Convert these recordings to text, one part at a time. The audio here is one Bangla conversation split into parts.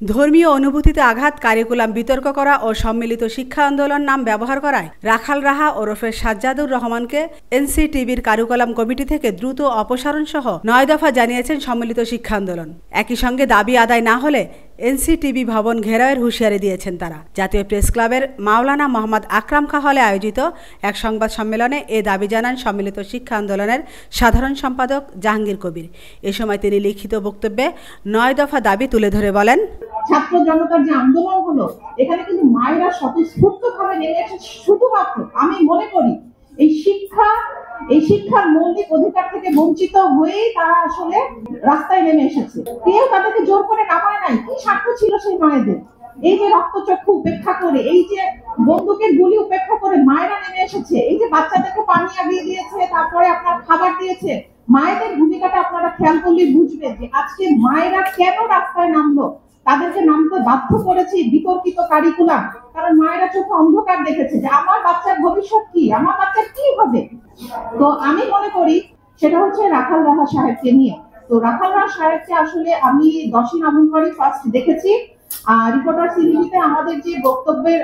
ধর্মীয় অনুভূতিতে আঘাত, কারিকুলাম বিতর্ক করা ও সম্মিলিত শিক্ষা আন্দোলন নাম ব্যবহার করায় রাখাল রাহা ওরফে সাজ্জাদুর রহমানকে এনসিটিবির কারিকুলাম কমিটি থেকে দ্রুত অপসারণ সহ 9 দফা জানিয়েছেন সম্মিলিত শিক্ষা আন্দোলন। একই সঙ্গে দাবি আদায় না হলে এনসিটিবি ভবন ঘেরাওয়ের হুঁশিয়ারি দিয়েছেন তারা। জাতীয় প্রেস ক্লাবের মাওলানা মোহাম্মদ আকরাম খাঁ হলে আয়োজিত এক সংবাদ সম্মেলনে এ দাবি জানান সম্মিলিত শিক্ষা আন্দোলনের সাধারণ সম্পাদক জাহাঙ্গীর কবির। এ সময় তিনি লিখিত বক্তব্যে 9 দফা দাবি তুলে ধরে বলেন, ছাত্র জনতার যে আন্দোলন হলো এখানে কিন্তু মায়েরা স্বতঃস্ফূর্তভাবে নেমে এসেছে। শুধুমাত্র আমি মনে করি এই শিক্ষার মৌলিক অধিকার থেকে বঞ্চিত হয়েই তারা আসলে রাস্তায় নেমে এসেছে। কেউ তাদেরকে জোর করে নামায় নাই। কি স্বার্থ ছিল সেই মায়েদের? এই যে রক্তচক্ষু উপেক্ষা করে, এই যে বন্দুকের গুলি উপেক্ষা করে মায়েরা নেমে এসেছে, এই যে বাচ্চাদেরকে পানি আগিয়ে দিয়েছে, তারপরে আপনার খাবার দিয়েছে। মায়েদের ভূমিকাটা আপনারা খেয়াল করলে বুঝবেন যে আজকে মায়েরা কেন রাস্তায় নামলো। তাদেরকে নামতে বাধ্য করেছি বিতর্কিত কারিকুলাম, কারণ মায়েরা চোখে অন্ধকার দেখেছে যে আমার বাচ্চার ভবিষ্যৎ কি, আমার বাচ্চার কি হবে। তো আমি মনে করি সেটা হচ্ছে রাখাল রাহা সাহেবকে নিয়ে। তো রাখাল রাহা সাহেবকে আসলে আমি 10ই নভেম্বরই ফার্স্ট দেখেছি। রিপোর্টার সিভিতে আমাদের যে বক্তব্যের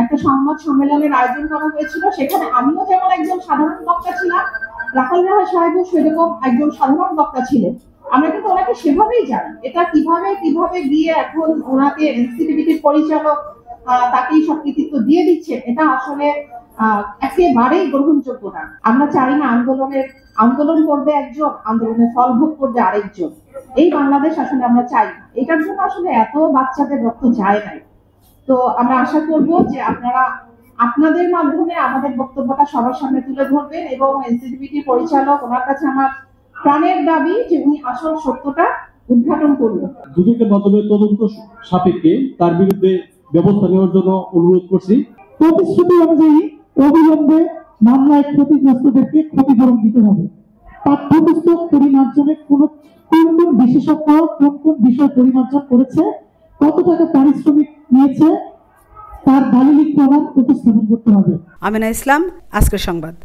একটা সংবাদ সম্মেলনের আয়োজন করা হয়েছিল, সেখানে আমিও যেমন একজন সাধারণ বক্তা ছিলাম, রাখাল রাহা সাহেবও সেরকম একজন সাধারণ বক্তা ছিলেন। আমরা কিন্তু ওনাকে সেভাবেই জানি। এটা কিভাবে গিয়ে এখন ওনাকে এনসিটিবিটির পরিচালক তাকেই সব কৃতিত্ব দিয়ে দিচ্ছেন, এটা আসলে একেবারেই গ্রহণযোগ্য না। আমরা চাই না আন্দোলন করবে একজন, আন্দোলনের ফল ভোগ করবে আরেকজন। এই বাংলাদেশ আসলে আমরা চাই না। এটার জন্য আসলে এত বাচ্চাদের রক্ত যায় নাই। তো আমরা আশা করব যে আপনারা আপনাদের মাধ্যমে আমাদের বক্তব্যটা সবার সামনে তুলে ধরবেন এবং এনসিটিবিটির পরিচালক, ওনার কাছে আমার প্রাণের দাবি যে উনি আসল সত্যটা উদ্ঘাটন করুন। দুদকের মাধ্যমে তদন্ত সাপেক্ষে তার বিরুদ্ধে ব্যবস্থা নেওয়ার জন্য অনুরোধ করছি। প্রতিশ্রুতি অনুযায়ী অবিলম্বে মামলায় ক্ষতিগ্রস্তদেরকে ক্ষতিপূরণ দিতে হবে। পাঠ্যপুস্তক পরিমার্জনে কোন বিশেষজ্ঞ কোন বিষয় পরিমার্জন করেছে, কত টাকা পারিশ্রমিক নিয়েছে, তার দালিলিক প্রমাণ উপস্থাপন করতে হবে। আমিনা ইসলাম, আজকের সংবাদ।